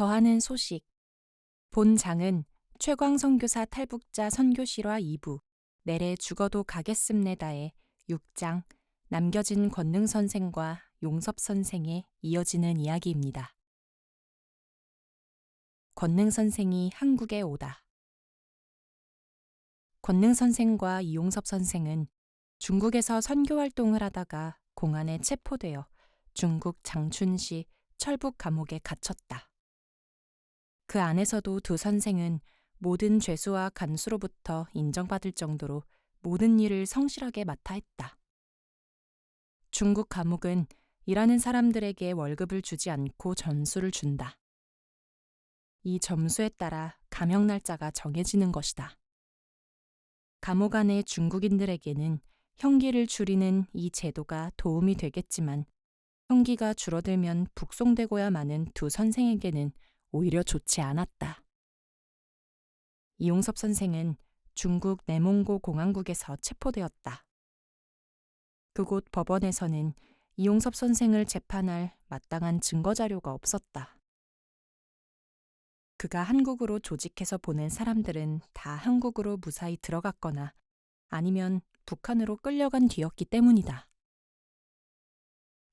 더하는 소식. 본장은 최광 선교사 탈북자 선교실화 2부 내래 죽어도 가겠습니다의 6장 남겨진 권능 선생과 용섭 선생에 이어지는 이야기입니다. 권능 선생이 한국에 오다. 권능 선생과 이용섭 선생은 중국에서 선교 활동을 하다가 공안에 체포되어 중국 장춘시 철북 감옥에 갇혔다. 그 안에서도 두 선생은 모든 죄수와 간수로부터 인정받을 정도로 모든 일을 성실하게 맡아 했다. 중국 감옥은 일하는 사람들에게 월급을 주지 않고 점수를 준다. 이 점수에 따라 감형 날짜가 정해지는 것이다. 감옥 안의 중국인들에게는 형기를 줄이는 이 제도가 도움이 되겠지만 형기가 줄어들면 북송되고야 마는 두 선생에게는 오히려 좋지 않았다. 이용섭 선생은 중국 내몽고 공항국에서 체포되었다. 그곳 법원에서는 이용섭 선생을 재판할 마땅한 증거 자료가 없었다. 그가 한국으로 조직해서 보낸 사람들은 다 한국으로 무사히 들어갔거나 아니면 북한으로 끌려간 뒤였기 때문이다.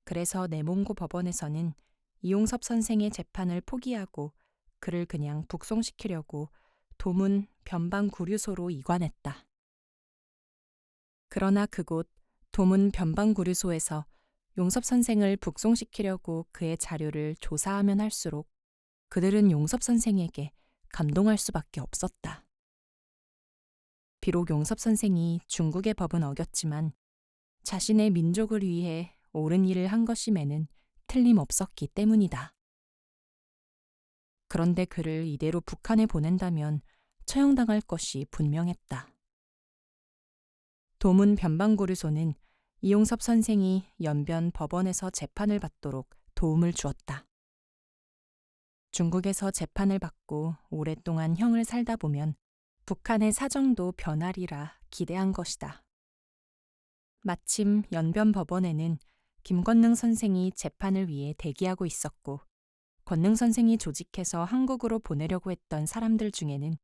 그래서 내몽고 법원에서는 이용섭 선생의 재판을 포기하고 그를 그냥 북송시키려고 도문 변방구류소로 이관했다. 그러나 그곳 도문 변방구류소에서 용섭 선생을 북송시키려고 그의 자료를 조사하면 할수록 그들은 용섭 선생에게 감동할 수밖에 없었다. 비록 용섭 선생이 중국의 법은 어겼지만 자신의 민족을 위해 옳은 일을 한 것임에는 틀림없었기 때문이다. 그런데 그를 이대로 북한에 보낸다면 처형당할 것이 분명했다. 도문 변방구류소는 이용섭 선생이 연변 법원에서 재판을 받도록 도움을 주었다. 중국에서 재판을 받고 오랫동안 형을 살다 보면 북한의 사정도 변하리라 기대한 것이다. 마침 연변 법원에는 김권능 선생이 재판을 위해 대기하고 있었고 권능 선생이 조직해서 한국으로 보내려고 했던 사람들 중에는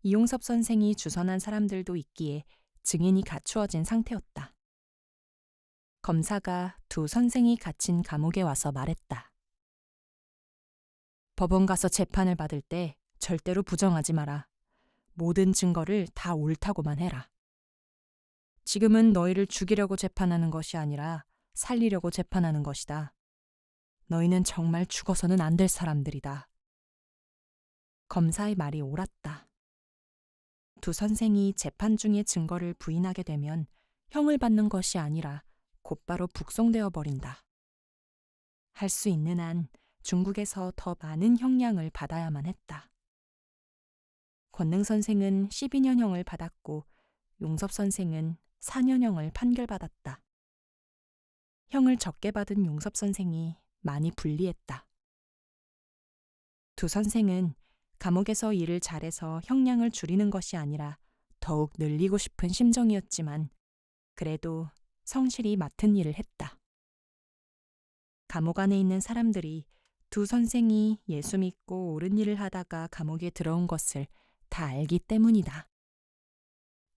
이용섭 선생이 주선한 사람들도 있기에 증인이 갖추어진 상태였다. 검사가 두 선생이 갇힌 감옥에 와서 말했다. 법원 가서 재판을 받을 때 절대로 부정하지 마라. 모든 증거를 다 옳다고만 해라. 지금은 너희를 죽이려고 재판하는 것이 아니라 살리려고 재판하는 것이다. 너희는 정말 죽어서는 안 될 사람들이다. 검사의 말이 옳았다. 두 선생이 재판 중의 증거를 부인하게 되면 형을 받는 것이 아니라 곧바로 북송되어 버린다. 할 수 있는 한 중국에서 더 많은 형량을 받아야만 했다. 권능 선생은 12년형을 받았고 용섭 선생은 4년형을 판결받았다. 형을 적게 받은 용섭 선생이 많이 불리했다. 두 선생은 감옥에서 일을 잘해서 형량을 줄이는 것이 아니라 더욱 늘리고 싶은 심정이었지만 그래도 성실히 맡은 일을 했다. 감옥 안에 있는 사람들이 두 선생이 예수 믿고 옳은 일을 하다가 감옥에 들어온 것을 다 알기 때문이다.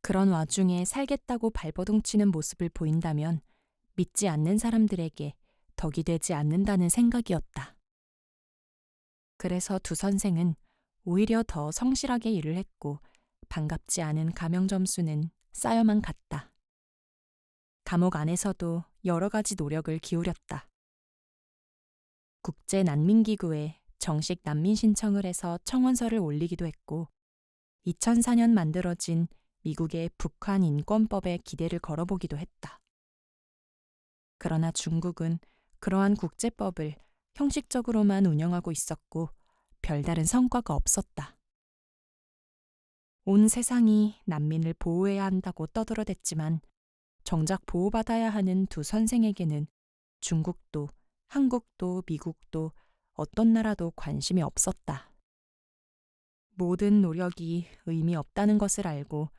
그런 와중에 살겠다고 발버둥치는 모습을 보인다면 믿지 않는 사람들에게 덕이 되지 않는다는 생각이었다. 그래서 두 선생은 오히려 더 성실하게 일을 했고 반갑지 않은 감형 점수는 쌓여만 갔다. 감옥 안에서도 여러 가지 노력을 기울였다. 국제난민기구에 정식 난민 신청을 해서 청원서를 올리기도 했고 2004년 만들어진 미국의 북한 인권법에 기대를 걸어보기도 했다. 그러나 중국은 그러한 국제법을 형식적으로만 운영하고 있었고 별다른 성과가 없었다. 온 세상이 난민을 보호해야 한다고 떠들어댔지만 정작 보호받아야 하는 두 선생에게는 중국도 한국도 미국도 어떤 나라도 관심이 없었다. 모든 노력이 의미 없다는 것을 알고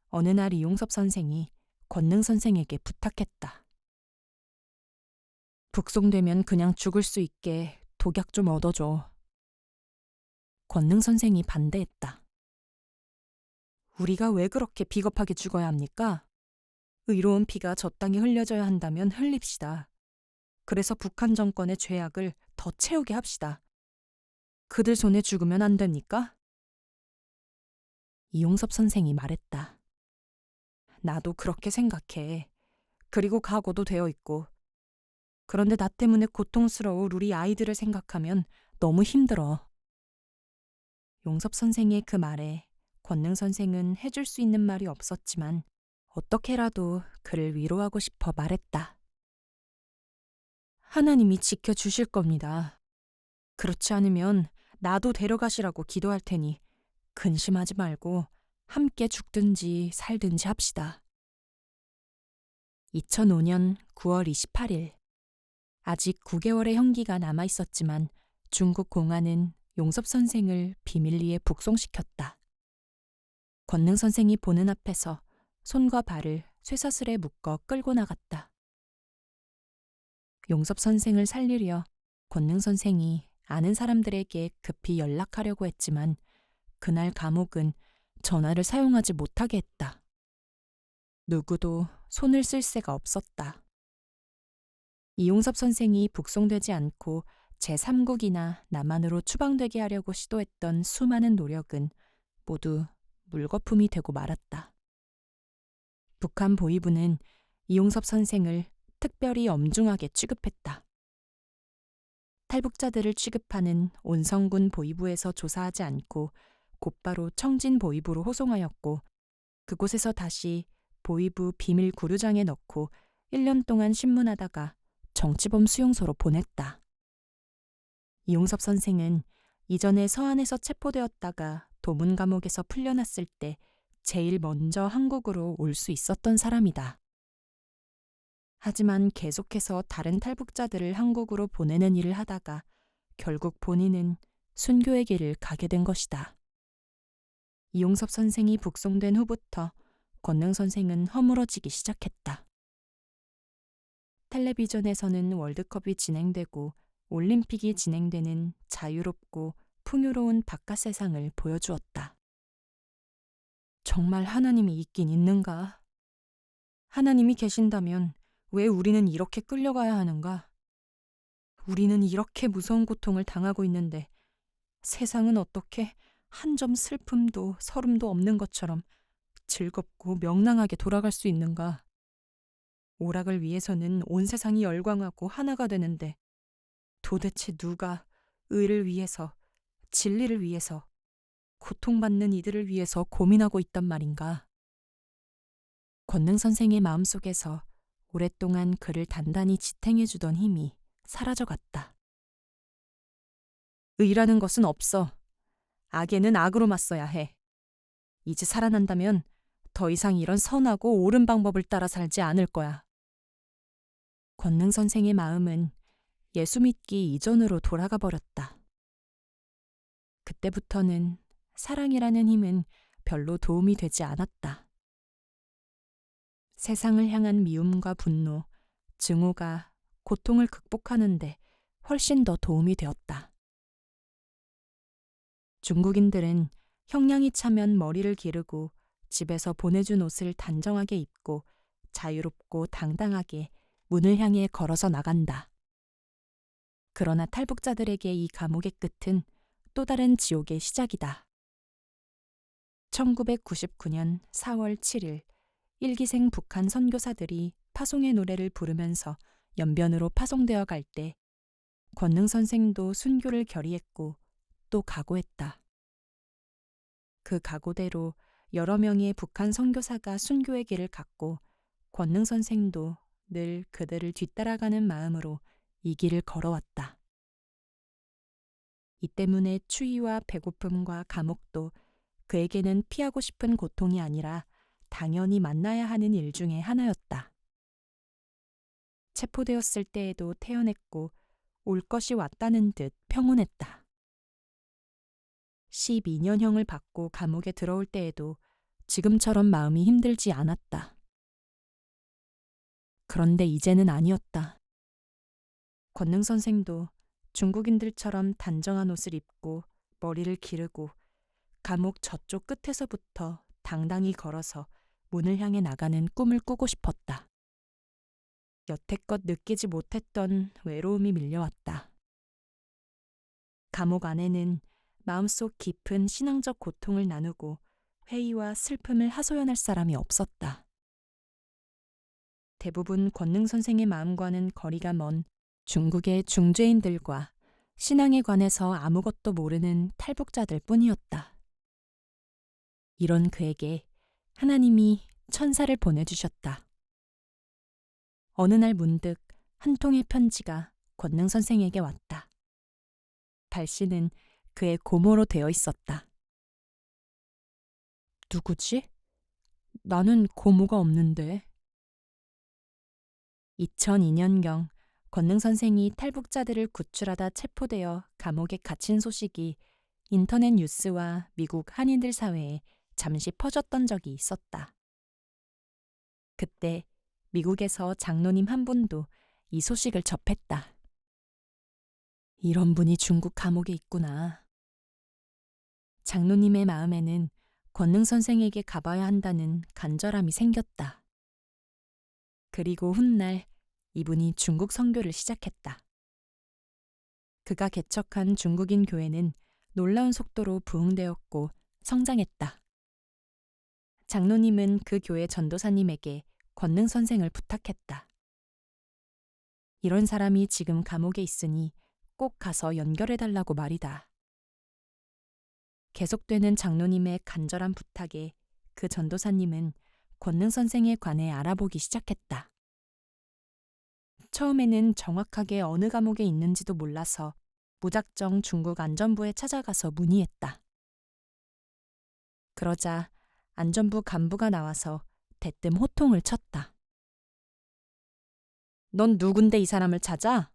어느 날 이용섭 선생이 권능 선생에게 부탁했다. 북송되면 그냥 죽을 수 있게 독약 좀 얻어줘. 권능 선생이 반대했다. 우리가 왜 그렇게 비겁하게 죽어야 합니까? 의로운 피가 저 땅에 흘려져야 한다면 흘립시다. 그래서 북한 정권의 죄악을 더 채우게 합시다. 그들 손에 죽으면 안 됩니까? 이용섭 선생이 말했다. 나도 그렇게 생각해. 그리고 각오도 되어 있고. 그런데 나 때문에 고통스러울 우리 아이들을 생각하면 너무 힘들어. 용섭 선생의 그 말에 권능 선생은 해줄 수 있는 말이 없었지만 어떻게라도 그를 위로하고 싶어 말했다. 하나님이 지켜주실 겁니다. 그렇지 않으면 나도 데려가시라고 기도할 테니 근심하지 말고 함께 죽든지 살든지 합시다. 2005년 9월 28일. 아직 9개월의 형기가 남아 있었지만 중국 공안은 용섭 선생을 비밀리에 북송시켰다. 권능 선생이 보는 앞에서 손과 발을 쇠사슬에 묶어 끌고 나갔다. 용섭 선생을 살리려 권능 선생이 아는 사람들에게 급히 연락하려고 했지만 그날 감옥은 전화를 사용하지 못하게 했다. 누구도 손을 쓸 새가 없었다. 이용섭 선생이 북송되지 않고 제3국이나 남한으로 추방되게 하려고 시도했던 수많은 노력은 모두 물거품이 되고 말았다. 북한 보위부는 이용섭 선생을 특별히 엄중하게 취급했다. 탈북자들을 취급하는 온성군 보위부에서 조사하지 않고 곧바로 청진 보위부로 호송하였고 그곳에서 다시 보위부 비밀 구류장에 넣고 1년 동안 신문하다가 정치범 수용소로 보냈다. 이용섭 선생은 이전에 서안에서 체포되었다가 도문 감옥에서 풀려났을 때 제일 먼저 한국으로 올 수 있었던 사람이다. 하지만 계속해서 다른 탈북자들을 한국으로 보내는 일을 하다가 결국 본인은 순교의 길을 가게 된 것이다. 이용섭 선생이 북송된 후부터 권능 선생은 허물어지기 시작했다. 텔레비전에서는 월드컵이 진행되고 올림픽이 진행되는 자유롭고 풍요로운 바깥 세상을 보여주었다. 정말 하나님이 있긴 있는가? 하나님이 계신다면 왜 우리는 이렇게 끌려가야 하는가? 우리는 이렇게 무서운 고통을 당하고 있는데 세상은 어떻게 한 점 슬픔도 서름도 없는 것처럼 즐겁고 명랑하게 돌아갈 수 있는가? 오락을 위해서는 온 세상이 열광하고 하나가 되는데 도대체 누가 의를 위해서, 진리를 위해서, 고통받는 이들을 위해서 고민하고 있단 말인가? 권능 선생의 마음속에서 오랫동안 그를 단단히 지탱해주던 힘이 사라져갔다. 의라는 것은 없어. 악에는 악으로 맞서야 해. 이제 살아난다면 더 이상 이런 선하고 옳은 방법을 따라 살지 않을 거야. 권능 선생의 마음은 예수 믿기 이전으로 돌아가 버렸다. 그때부터는 사랑이라는 힘은 별로 도움이 되지 않았다. 세상을 향한 미움과 분노, 증오가 고통을 극복하는데 훨씬 더 도움이 되었다. 중국인들은 형량이 차면 머리를 기르고 집에서 보내준 옷을 단정하게 입고 자유롭고 당당하게 문을 향해 걸어서 나간다. 그러나 탈북자들에게 이 감옥의 끝은 또 다른 지옥의 시작이다. 1999년 4월 7일 일기생 북한 선교사들이 파송의 노래를 부르면서 연변으로 파송되어 갈 때 권능 선생도 순교를 결의했고 또 각오했다. 그 각오대로 여러 명의 북한 선교사가 순교의 길을 갔고 권능 선생도 늘 그들을 뒤따라가는 마음으로 이 길을 걸어왔다. 이 때문에 추위와 배고픔과 감옥도 그에게는 피하고 싶은 고통이 아니라 당연히 만나야 하는 일 중에 하나였다. 체포되었을 때에도 태어냈고 올 것이 왔다는 듯 평온했다. 12년형을 받고 감옥에 들어올 때에도 지금처럼 마음이 힘들지 않았다. 그런데 이제는 아니었다. 권능 선생도 중국인들처럼 단정한 옷을 입고 머리를 기르고 감옥 저쪽 끝에서부터 당당히 걸어서 문을 향해 나가는 꿈을 꾸고 싶었다. 여태껏 느끼지 못했던 외로움이 밀려왔다. 감옥 안에는 마음속 깊은 신앙적 고통을 나누고 회의와 슬픔을 하소연할 사람이 없었다. 대부분 권능 선생의 마음과는 거리가 먼 중국의 중죄인들과 신앙에 관해서 아무것도 모르는 탈북자들 뿐이었다. 이런 그에게 하나님이 천사를 보내주셨다. 어느 날 문득 한 통의 편지가 권능 선생에게 왔다. 발씨는 그의 고모로 되어 있었다. 누구지? 나는 고모가 없는데. 2002년경 권능 선생이 탈북자들을 구출하다 체포되어 감옥에 갇힌 소식이 인터넷 뉴스와 미국 한인들 사회에 잠시 퍼졌던 적이 있었다. 그때 미국에서 장로님 한 분도 이 소식을 접했다. 이런 분이 중국 감옥에 있구나. 장로님의 마음에는 권능 선생에게 가봐야 한다는 간절함이 생겼다. 그리고 훗날 이분이 중국 선교를 시작했다. 그가 개척한 중국인 교회는 놀라운 속도로 부흥되었고 성장했다. 장로님은 그 교회 전도사님에게 권능 선생을 부탁했다. 이런 사람이 지금 감옥에 있으니 꼭 가서 연결해달라고 말이다. 계속되는 장로님의 간절한 부탁에 그 전도사님은 권능 선생에 관해 알아보기 시작했다. 처음에는 정확하게 어느 감옥에 있는지도 몰라서 무작정 중국 안전부에 찾아가서 문의했다. 그러자 안전부 간부가 나와서 대뜸 호통을 쳤다. 넌 누군데 이 사람을 찾아?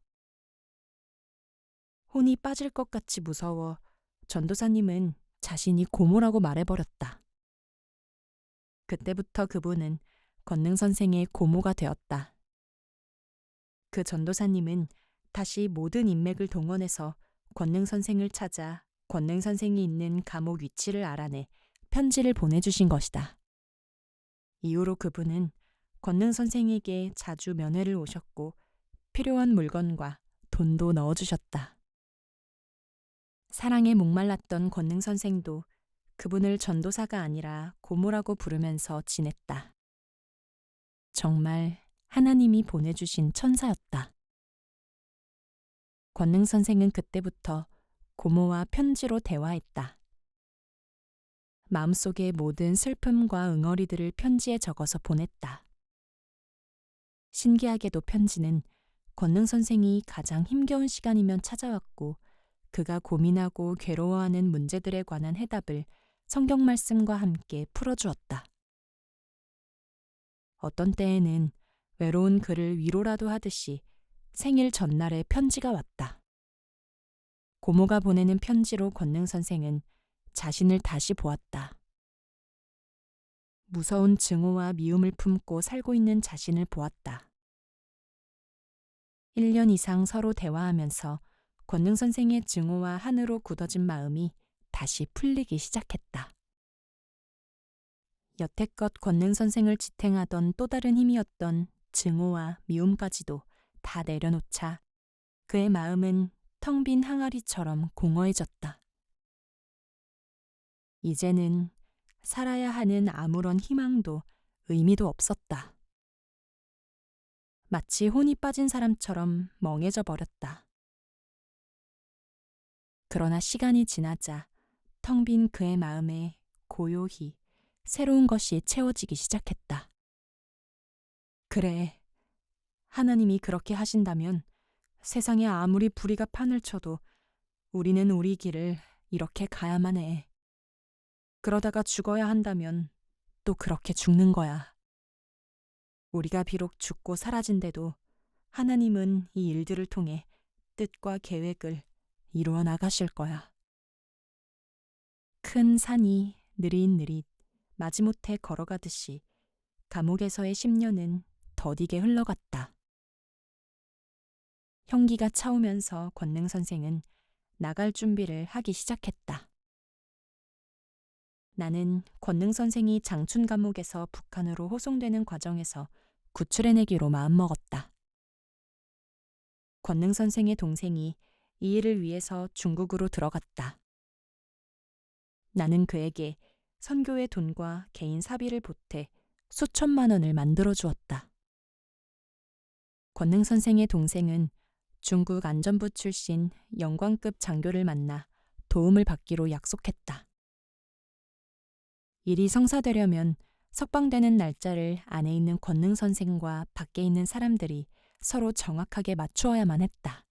혼이 빠질 것 같이 무서워 전도사님은 자신이 고모라고 말해버렸다. 그때부터 그분은 권능 선생의 고모가 되었다. 그 전도사님은 다시 모든 인맥을 동원해서 권능 선생을 찾아 권능 선생이 있는 감옥 위치를 알아내 편지를 보내주신 것이다. 이후로 그분은 권능 선생에게 자주 면회를 오셨고 필요한 물건과 돈도 넣어주셨다. 사랑에 목말랐던 권능 선생도 그분을 전도사가 아니라 고모라고 부르면서 지냈다. 정말 하나님이 보내주신 천사였다. 권능 선생은 그때부터 고모와 편지로 대화했다. 마음속의 모든 슬픔과 응어리들을 편지에 적어서 보냈다. 신기하게도 편지는 권능 선생이 가장 힘겨운 시간이면 찾아왔고 그가 고민하고 괴로워하는 문제들에 관한 해답을 성경 말씀과 함께 풀어주었다. 어떤 때에는 외로운 그를 위로라도 하듯이 생일 전날에 편지가 왔다. 고모가 보내는 편지로 권능 선생은 자신을 다시 보았다. 무서운 증오와 미움을 품고 살고 있는 자신을 보았다. 1년 이상 서로 대화하면서 권능 선생의 증오와 한으로 굳어진 마음이 다시 풀리기 시작했다. 여태껏 권능 선생을 지탱하던 또 다른 힘이었던 증오와 미움까지도 다 내려놓자 그의 마음은 텅 빈 항아리처럼 공허해졌다. 이제는 살아야 하는 아무런 희망도 의미도 없었다. 마치 혼이 빠진 사람처럼 멍해져 버렸다. 그러나 시간이 지나자 텅 빈 그의 마음에 고요히 새로운 것이 채워지기 시작했다. 그래, 하나님이 그렇게 하신다면 세상에 아무리 불의가 판을 쳐도 우리는 우리 길을 이렇게 가야만 해. 그러다가 죽어야 한다면 또 그렇게 죽는 거야. 우리가 비록 죽고 사라진데도 하나님은 이 일들을 통해 뜻과 계획을 이루어 나가실 거야. 큰 산이 느릿느릿 마지못해 걸어가듯이 감옥에서의 10년은 더디게 흘러갔다. 형기가 차오면서 권능 선생은 나갈 준비를 하기 시작했다. 나는 권능 선생이 장춘 감옥에서 북한으로 호송되는 과정에서 구출해내기로 마음먹었다. 권능 선생의 동생이 이 일을 위해서 중국으로 들어갔다. 나는 그에게 선교의 돈과 개인 사비를 보태 수천만 원을 만들어 주었다. 권능 선생의 동생은 중국 안전부 출신 영광급 장교를 만나 도움을 받기로 약속했다. 일이 성사되려면 석방되는 날짜를 안에 있는 권능 선생과 밖에 있는 사람들이 서로 정확하게 맞추어야만 했다.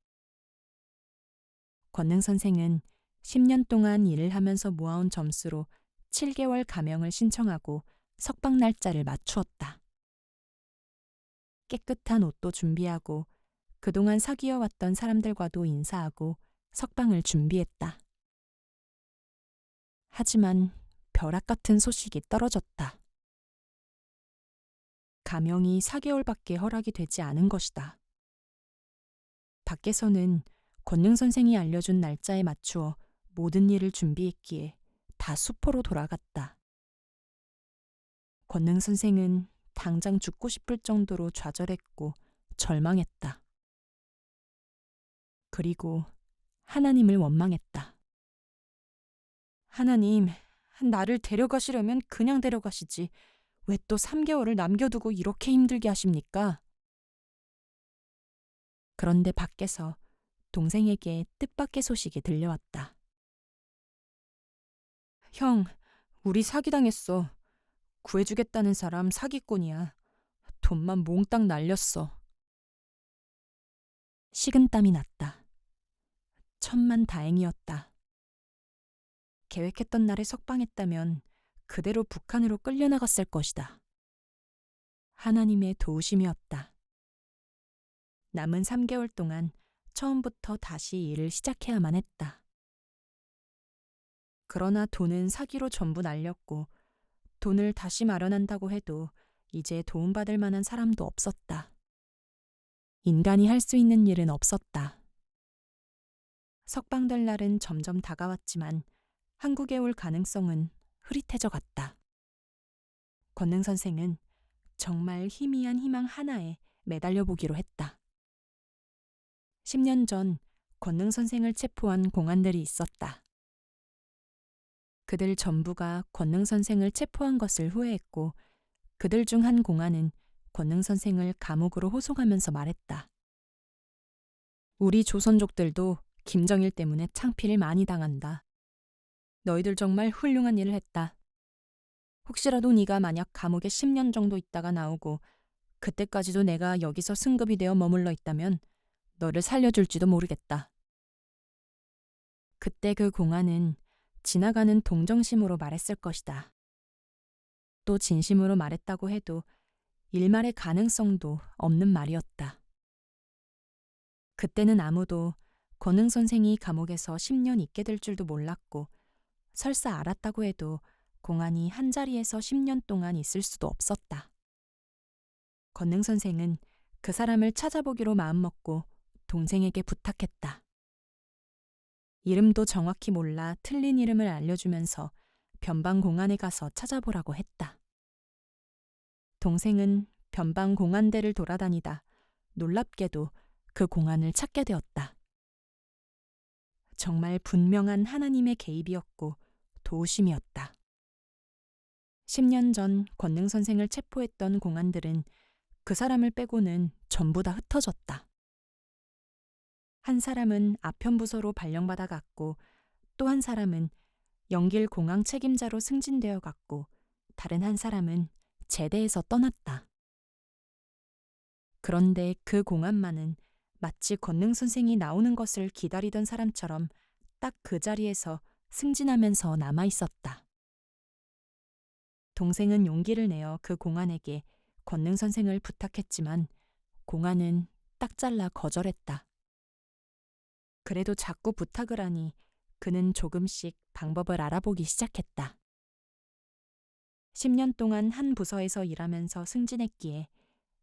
권능 선생은 10년 동안 일을 하면서 모아온 점수로 7개월 감형을 신청하고 석방 날짜를 맞추었다. 깨끗한 옷도 준비하고 그동안 사귀어왔던 사람들과도 인사하고 석방을 준비했다. 하지만 벼락 같은 소식이 떨어졌다. 감형이 4개월밖에 허락이 되지 않은 것이다. 밖에서는 권능 선생이 알려준 날짜에 맞추어 모든 일을 준비했기에 다 수포로 돌아갔다. 권능 선생은 당장 죽고 싶을 정도로 좌절했고 절망했다. 그리고 하나님을 원망했다. 하나님, 나를 데려가시려면 그냥 데려가시지. 왜 또 3개월을 남겨두고 이렇게 힘들게 하십니까? 그런데 밖에서 동생에게 뜻밖의 소식이 들려왔다. 형, 우리 사기당했어. 구해주겠다는 사람 사기꾼이야. 돈만 몽땅 날렸어. 식은땀이 났다. 천만 다행이었다. 계획했던 날에 석방했다면 그대로 북한으로 끌려나갔을 것이다. 하나님의 도우심이었다. 남은 3개월 동안 처음부터 다시 일을 시작해야만 했다. 그러나 돈은 사기로 전부 날렸고 돈을 다시 마련한다고 해도 이제 도움받을 만한 사람도 없었다. 인간이 할 수 있는 일은 없었다. 석방될 날은 점점 다가왔지만 한국에 올 가능성은 흐릿해져 갔다. 권능 선생은 정말 희미한 희망 하나에 매달려 보기로 했다. 10년 전 권능 선생을 체포한 공안들이 있었다. 그들 전부가 권능 선생을 체포한 것을 후회했고 그들 중 한 공안은 권능 선생을 감옥으로 호송하면서 말했다. 우리 조선족들도 김정일 때문에 창피를 많이 당한다. 너희들 정말 훌륭한 일을 했다. 혹시라도 네가 만약 감옥에 10년 정도 있다가 나오고 그때까지도 내가 여기서 승급이 되어 머물러 있다면 너를 살려줄지도 모르겠다. 그때 그 공안은 지나가는 동정심으로 말했을 것이다. 또 진심으로 말했다고 해도 일말의 가능성도 없는 말이었다. 그때는 아무도 권능 선생이 감옥에서 10년 있게 될 줄도 몰랐고 설사 알았다고 해도 공안이 한자리에서 10년 동안 있을 수도 없었다. 권능 선생은 그 사람을 찾아보기로 마음먹고 동생에게 부탁했다. 이름도 정확히 몰라 틀린 이름을 알려주면서 변방 공안에 가서 찾아보라고 했다. 동생은 변방 공안대를 돌아다니다 놀랍게도 그 공안을 찾게 되었다. 정말 분명한 하나님의 개입이었고 도우심이었다. 10년 전 권능 선생을 체포했던 공안들은 그 사람을 빼고는 전부 다 흩어졌다. 한 사람은 아편부서로 발령받아 갔고 또 한 사람은 영길 공항 책임자로 승진되어 갔고 다른 한 사람은 제대에서 떠났다. 그런데 그 공안만은 마치 권능 선생이 나오는 것을 기다리던 사람처럼 딱 그 자리에서 승진하면서 남아 있었다. 동생은 용기를 내어 그 공안에게 권능 선생을 부탁했지만 공안은 딱 잘라 거절했다. 그래도 자꾸 부탁을 하니 그는 조금씩 방법을 알아보기 시작했다. 10년 동안 한 부서에서 일하면서 승진했기에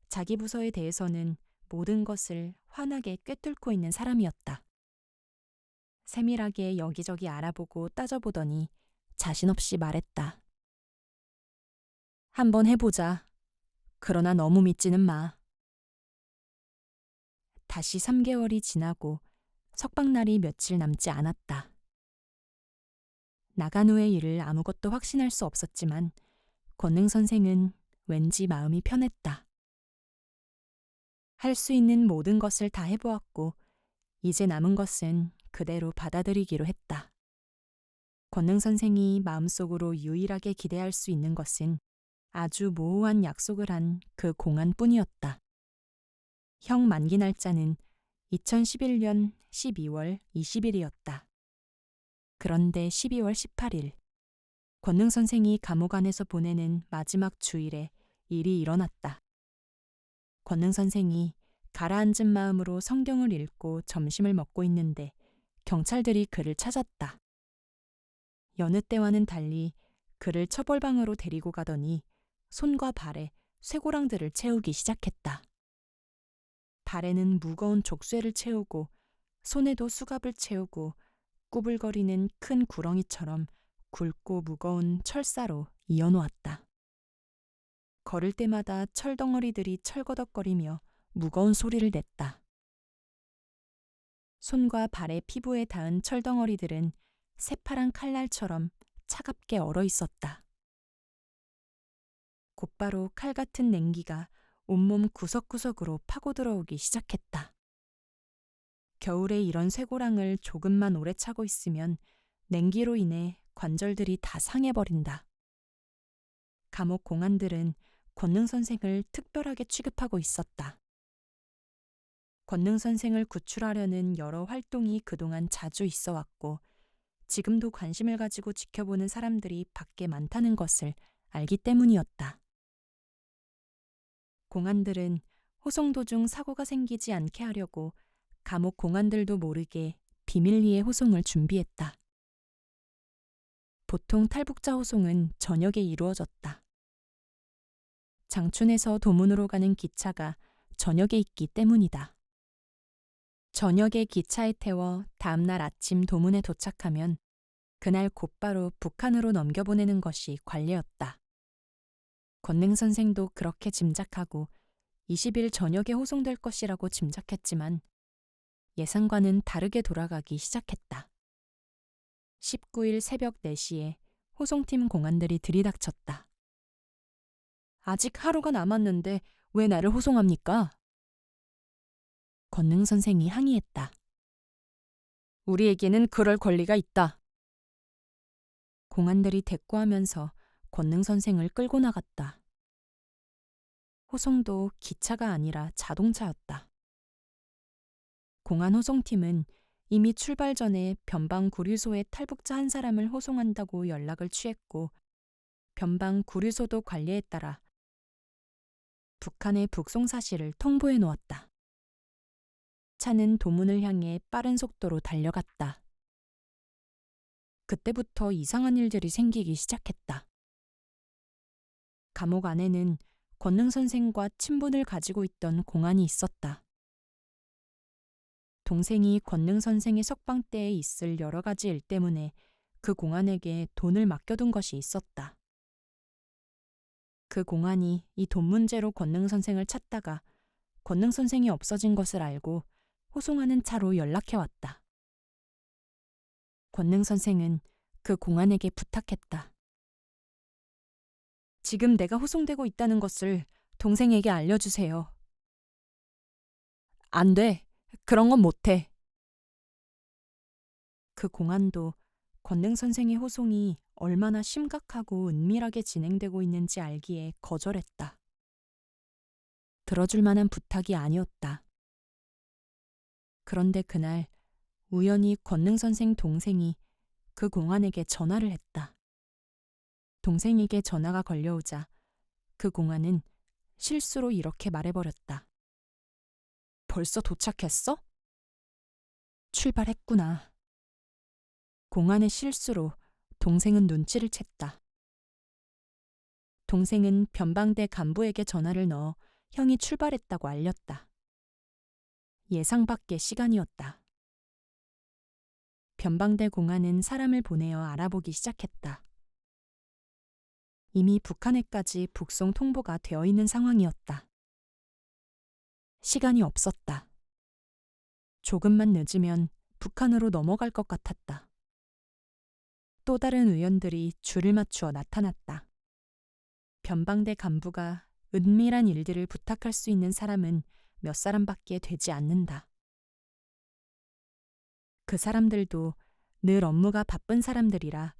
자기 부서에 대해서는 모든 것을 환하게 꿰뚫고 있는 사람이었다. 세밀하게 여기저기 알아보고 따져보더니 자신 없이 말했다. 한번 해보자. 그러나 너무 믿지는 마. 다시 3개월이 지나고 석방날이 며칠 남지 않았다. 나간 후의 일을 아무것도 확신할 수 없었지만 권능 선생은 왠지 마음이 편했다. 할 수 있는 모든 것을 다 해보았고 이제 남은 것은 그대로 받아들이기로 했다. 권능 선생이 마음속으로 유일하게 기대할 수 있는 것은 아주 모호한 약속을 한 그 공안뿐이었다. 형 만기 날짜는 2011년 12월 20일이었다. 그런데 12월 18일, 권능 선생이 감옥 안에서 보내는 마지막 주일에 일이 일어났다. 권능 선생이 가라앉은 마음으로 성경을 읽고 점심을 먹고 있는데 경찰들이 그를 찾았다. 여느 때와는 달리 그를 처벌방으로 데리고 가더니 손과 발에 쇠고랑들을 채우기 시작했다. 발에는 무거운 족쇄를 채우고 손에도 수갑을 채우고 꾸불거리는 큰 구렁이처럼 굵고 무거운 철사로 이어놓았다. 걸을 때마다 철덩어리들이 철거덕거리며 무거운 소리를 냈다. 손과 발의 피부에 닿은 철덩어리들은 새파란 칼날처럼 차갑게 얼어 있었다. 곧바로 칼 같은 냉기가 온몸 구석구석으로 파고들어오기 시작했다. 겨울에 이런 쇠고랑을 조금만 오래 차고 있으면 냉기로 인해 관절들이 다 상해버린다. 감옥 공안들은 권능 선생을 특별하게 취급하고 있었다. 권능 선생을 구출하려는 여러 활동이 그동안 자주 있어 왔고 지금도 관심을 가지고 지켜보는 사람들이 밖에 많다는 것을 알기 때문이었다. 공안들은 호송 도중 사고가 생기지 않게 하려고 감옥 공안들도 모르게 비밀리에 호송을 준비했다. 보통 탈북자 호송은 저녁에 이루어졌다. 장춘에서 도문으로 가는 기차가 저녁에 있기 때문이다. 저녁에 기차에 태워 다음날 아침 도문에 도착하면 그날 곧바로 북한으로 넘겨보내는 것이 관례였다. 권능 선생도 그렇게 짐작하고 20일 저녁에 호송될 것이라고 짐작했지만 예상과는 다르게 돌아가기 시작했다. 19일 새벽 4시에 호송팀 공안들이 들이닥쳤다. 아직 하루가 남았는데 왜 나를 호송합니까? 권능 선생이 항의했다. 우리에게는 그럴 권리가 있다. 공안들이 대꾸하면서 권능 선생을 끌고 나갔다. 호송도 기차가 아니라 자동차였다. 공안 호송팀은 이미 출발 전에 변방 구류소에 탈북자 한 사람을 호송한다고 연락을 취했고 변방 구류소도 관리에 따라 북한의 북송 사실을 통보해 놓았다. 차는 도문을 향해 빠른 속도로 달려갔다. 그때부터 이상한 일들이 생기기 시작했다. 감옥 안에는 권능 선생과 친분을 가지고 있던 공안이 있었다. 동생이 권능 선생의 석방 때에 있을 여러 가지 일 때문에 그 공안에게 돈을 맡겨둔 것이 있었다. 그 공안이 이 돈 문제로 권능 선생을 찾다가 권능 선생이 없어진 것을 알고 호송하는 차로 연락해왔다. 권능 선생은 그 공안에게 부탁했다. 지금 내가 호송되고 있다는 것을 동생에게 알려주세요. 안 돼. 그런 건 못해. 그 공안도 권능 선생의 호송이 얼마나 심각하고 은밀하게 진행되고 있는지 알기에 거절했다. 들어줄 만한 부탁이 아니었다. 그런데 그날 우연히 권능 선생 동생이 그 공안에게 전화를 했다. 동생에게 전화가 걸려오자 그 공안은 실수로 이렇게 말해버렸다. 벌써 도착했어? 출발했구나. 공안의 실수로 동생은 눈치를 챘다. 동생은 변방대 간부에게 전화를 넣어 형이 출발했다고 알렸다. 예상 밖의 시간이었다. 변방대 공안은 사람을 보내어 알아보기 시작했다. 이미 북한에까지 북송 통보가 되어 있는 상황이었다. 시간이 없었다. 조금만 늦으면 북한으로 넘어갈 것 같았다. 또 다른 의원들이 줄을 맞추어 나타났다. 변방대 간부가 은밀한 일들을 부탁할 수 있는 사람은 몇 사람밖에 되지 않는다. 그 사람들도 늘 업무가 바쁜 사람들이라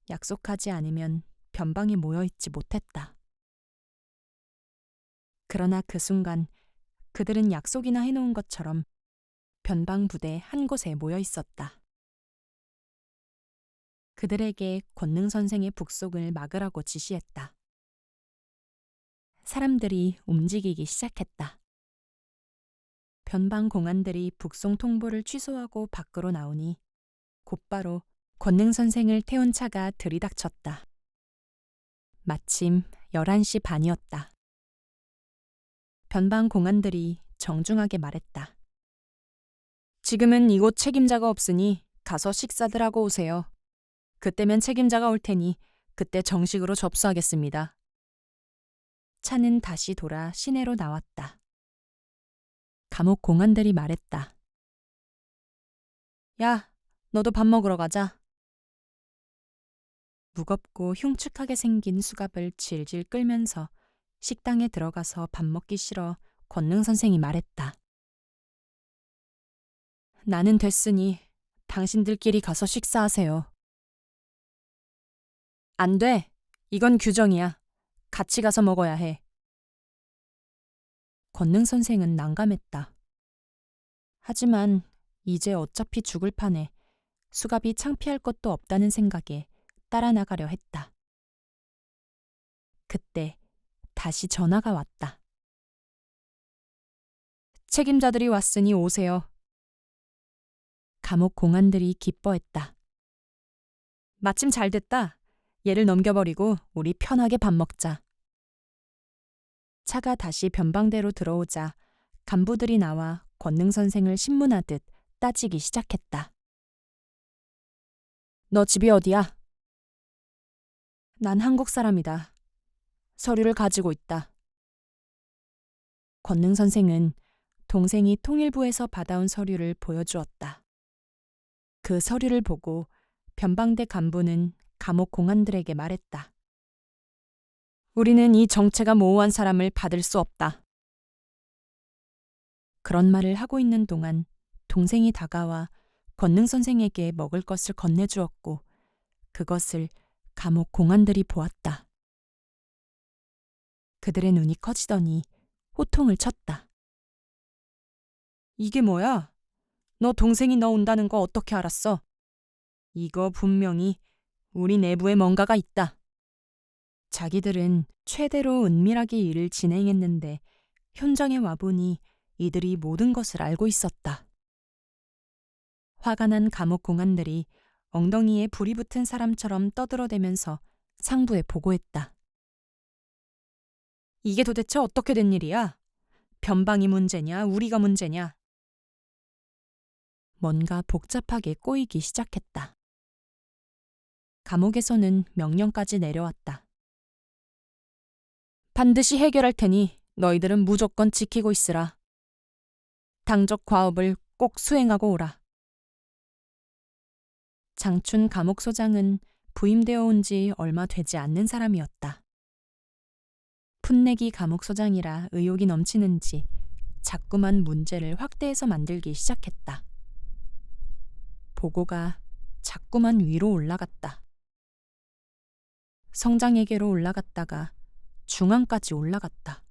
약속하지 않으면 변방에 모여있지 못했다. 그러나 그 순간 그들은 약속이나 해놓은 것처럼 변방 부대 한 곳에 모여 있었다. 그들에게 권능 선생의 북송을 막으라고 지시했다. 사람들이 움직이기 시작했다. 변방 공안들이 북송 통보를 취소하고 밖으로 나오니 곧바로 권능 선생을 태운 차가 들이닥쳤다. 마침 11시 반이었다. 변방 공안들이 정중하게 말했다. 지금은 이곳 책임자가 없으니 가서 식사들 하고 오세요. 그때면 책임자가 올 테니 그때 정식으로 접수하겠습니다. 차는 다시 돌아 시내로 나왔다. 감옥 공안들이 말했다. 야, 너도 밥 먹으러 가자. 무겁고 흉측하게 생긴 수갑을 질질 끌면서 식당에 들어가서 밥 먹기 싫어 권능 선생이 말했다. 나는 됐으니 당신들끼리 가서 식사하세요. 안 돼. 이건 규정이야. 같이 가서 먹어야 해. 권능 선생은 난감했다. 하지만 이제 어차피 죽을 판에 수갑이 창피할 것도 없다는 생각에 따라 나가려 했다. 그때 다시 전화가 왔다. 책임자들이 왔으니 오세요. 감옥 공안들이 기뻐했다. 마침 잘 됐다. 얘를 넘겨버리고 우리 편하게 밥 먹자. 차가 다시 변방대로 들어오자 간부들이 나와 권능 선생을 신문하듯 따지기 시작했다. 너 집이 어디야? 난 한국 사람이다. 서류를 가지고 있다. 권능 선생은 동생이 통일부에서 받아온 서류를 보여주었다. 그 서류를 보고 변방대 간부는 감옥 공안들에게 말했다. 우리는 이 정체가 모호한 사람을 받을 수 없다. 그런 말을 하고 있는 동안 동생이 다가와 권능 선생에게 먹을 것을 건네주었고 그것을 감옥 공안들이 보았다. 그들의 눈이 커지더니 호통을 쳤다. 이게 뭐야? 너 동생이 너 온다는 거 어떻게 알았어? 이거 분명히 우리 내부에 뭔가가 있다. 자기들은 최대로 은밀하게 일을 진행했는데 현장에 와보니 이들이 모든 것을 알고 있었다. 화가 난 감옥 공안들이 엉덩이에 불이 붙은 사람처럼 떠들어대면서 상부에 보고했다. 이게 도대체 어떻게 된 일이야? 변방이 문제냐, 우리가 문제냐? 뭔가 복잡하게 꼬이기 시작했다. 감옥에서는 명령까지 내려왔다. 반드시 해결할 테니 너희들은 무조건 지키고 있으라. 당적 과업을 꼭 수행하고 오라. 장춘 감옥소장은 부임되어 온 지 얼마 되지 않는 사람이었다. 풋내기 감옥소장이라 의욕이 넘치는지 자꾸만 문제를 확대해서 만들기 시작했다. 보고가 자꾸만 위로 올라갔다. 성장에게로 올라갔다가 중앙까지 올라갔다.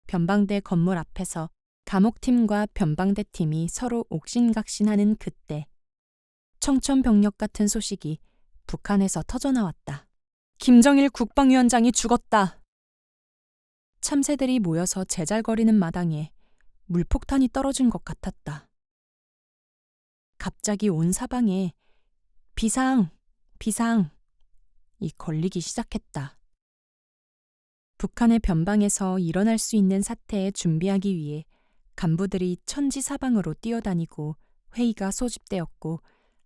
변방대 건물 앞에서 감옥팀과 변방대팀이 서로 옥신각신하는 그때 청천벽력 같은 소식이 북한에서 터져나왔다. 김정일 국방위원장이 죽었다. 참새들이 모여서 제잘거리는 마당에 물폭탄이 떨어진 것 같았다. 갑자기 온 사방에 비상, 비상이 걸리기 시작했다. 북한의 변방에서 일어날 수 있는 사태에 준비하기 위해 간부들이 천지사방으로 뛰어다니고 회의가 소집되었고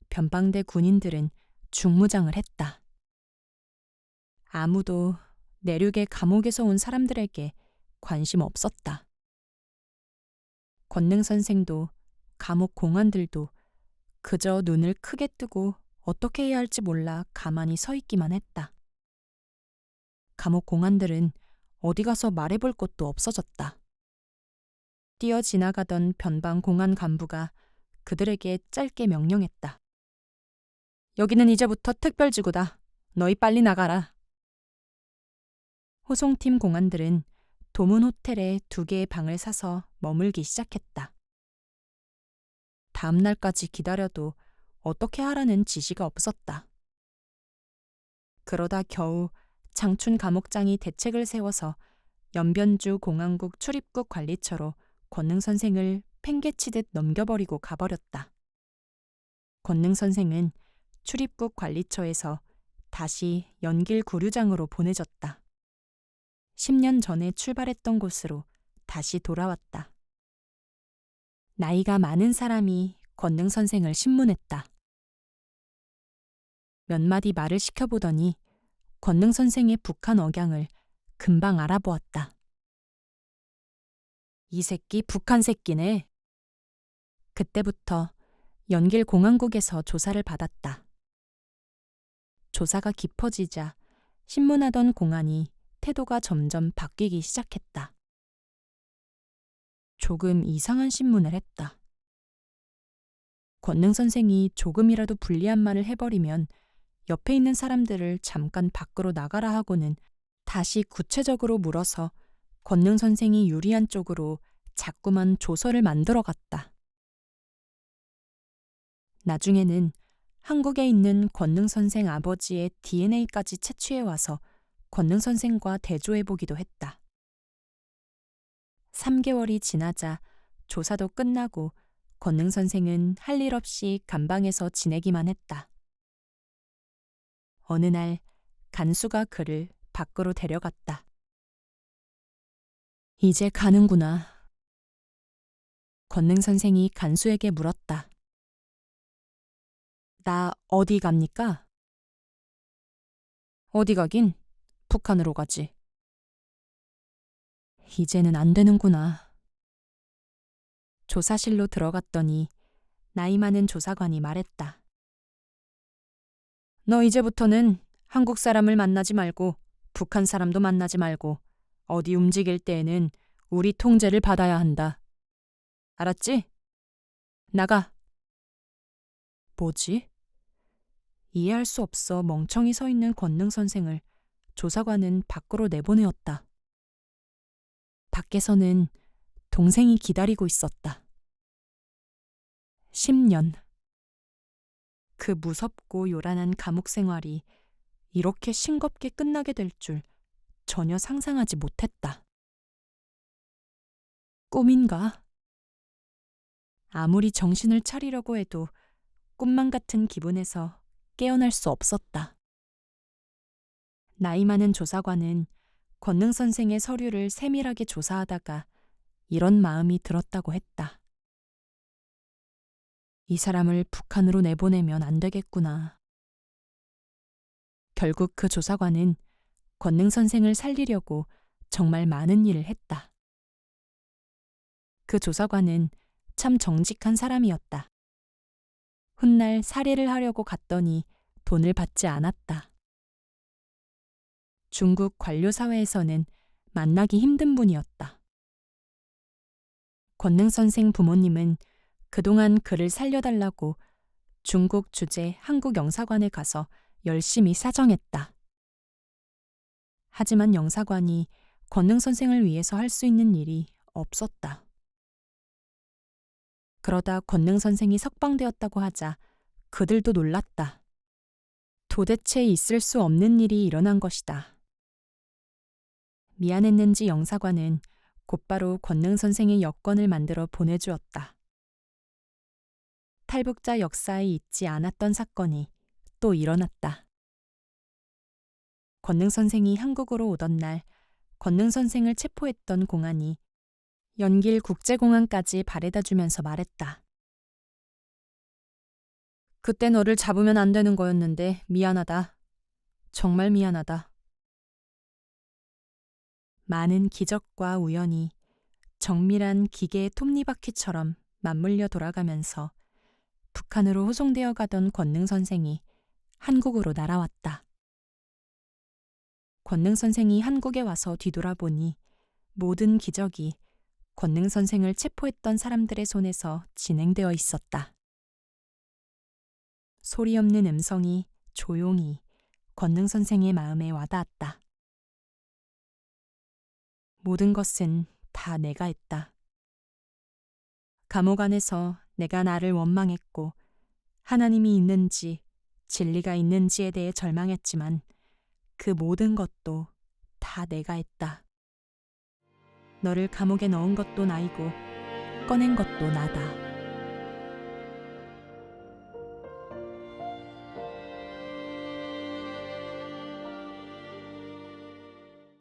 변방대 군인들은 중무장을 했다. 아무도 내륙의 감옥에서 온 사람들에게 관심 없었다. 권능 선생도 감옥 공안들도 그저 눈을 크게 뜨고 어떻게 해야 할지 몰라 가만히 서 있기만 했다. 감옥 공안들은 어디 가서 말해볼 곳도 없어졌다. 뛰어 지나가던 변방 공안 간부가 그들에게 짧게 명령했다. 여기는 이제부터 특별지구다. 너희 빨리 나가라. 호송팀 공안들은 도문 호텔에 2개의 방을 사서 머물기 시작했다. 다음 날까지 기다려도 어떻게 하라는 지시가 없었다. 그러다 겨우 장춘 감옥장이 대책을 세워서 연변주 공안국 출입국 관리처로 권능 선생을 팽개치듯 넘겨버리고 가버렸다. 권능 선생은 출입국 관리처에서 다시 연길 구류장으로 보내졌다. 10년 전에 출발했던 곳으로 다시 돌아왔다. 나이가 많은 사람이 권능 선생을 신문했다. 몇 마디 말을 시켜보더니 권능 선생의 북한 억양을 금방 알아보았다. 이 새끼 북한 새끼네. 그때부터 연길 공안국에서 조사를 받았다. 조사가 깊어지자 신문하던 공안이 태도가 점점 바뀌기 시작했다. 조금 이상한 신문을 했다. 권능 선생이 조금이라도 불리한 말을 해버리면 옆에 있는 사람들을 잠깐 밖으로 나가라 하고는 다시 구체적으로 물어서 권능 선생이 유리한 쪽으로 자꾸만 조서를 만들어 갔다. 나중에는 한국에 있는 권능 선생 아버지의 DNA까지 채취해와서 권능 선생과 대조해보기도 했다. 3개월이 지나자 조사도 끝나고 권능 선생은 할 일 없이 감방에서 지내기만 했다. 어느 날 간수가 그를 밖으로 데려갔다. 이제 가는구나. 권능 선생이 간수에게 물었다. 나 어디 갑니까? 어디 가긴? 북한으로 가지. 이제는 안 되는구나. 조사실로 들어갔더니 나이 많은 조사관이 말했다. 너 이제부터는 한국 사람을 만나지 말고 북한 사람도 만나지 말고 어디 움직일 때에는 우리 통제를 받아야 한다. 알았지? 나가. 뭐지? 이해할 수 없어 멍청이 서 있는 권능 선생을 조사관은 밖으로 내보내었다. 밖에서는 동생이 기다리고 있었다. 10년. 그 무섭고 요란한 감옥 생활이 이렇게 싱겁게 끝나게 될 줄 전혀 상상하지 못했다. 꿈인가? 아무리 정신을 차리려고 해도 꿈만 같은 기분에서 깨어날 수 없었다. 나이 많은 조사관은 권능 선생의 서류를 세밀하게 조사하다가 이런 마음이 들었다고 했다. 이 사람을 북한으로 내보내면 안 되겠구나. 결국 그 조사관은 권능 선생을 살리려고 정말 많은 일을 했다. 그 조사관은 참 정직한 사람이었다. 훗날 살해를 하려고 갔더니 돈을 받지 않았다. 중국 관료 사회에서는 만나기 힘든 분이었다. 권능 선생 부모님은 그동안 그를 살려달라고 중국 주재 한국 영사관에 가서 열심히 사정했다. 하지만 영사관이 권능 선생을 위해서 할 수 있는 일이 없었다. 그러다 권능 선생이 석방되었다고 하자 그들도 놀랐다. 도대체 있을 수 없는 일이 일어난 것이다. 미안했는지 영사관은 곧바로 권능 선생의 여권을 만들어 보내주었다. 탈북자 역사에 있지 않았던 사건이 또 일어났다. 권능 선생이 한국으로 오던 날 권능 선생을 체포했던 공안이 연길 국제공항까지 바래다 주면서 말했다. 그때 너를 잡으면 안 되는 거였는데 미안하다. 정말 미안하다. 많은 기적과 우연이 정밀한 기계의 톱니바퀴처럼 맞물려 돌아가면서 북한으로 호송되어 가던 권능 선생이 한국으로 날아왔다. 권능 선생이 한국에 와서 뒤돌아보니 모든 기적이 권능 선생을 체포했던 사람들의 손에서 진행되어 있었다. 소리 없는 음성이 조용히 권능 선생의 마음에 와닿았다. 모든 것은 다 내가 했다. 감옥 안에서 내가 나를 원망했고 하나님이 있는지 진리가 있는지에 대해 절망했지만 그 모든 것도 다 내가 했다. 너를 감옥에 넣은 것도 나이고 꺼낸 것도 나다.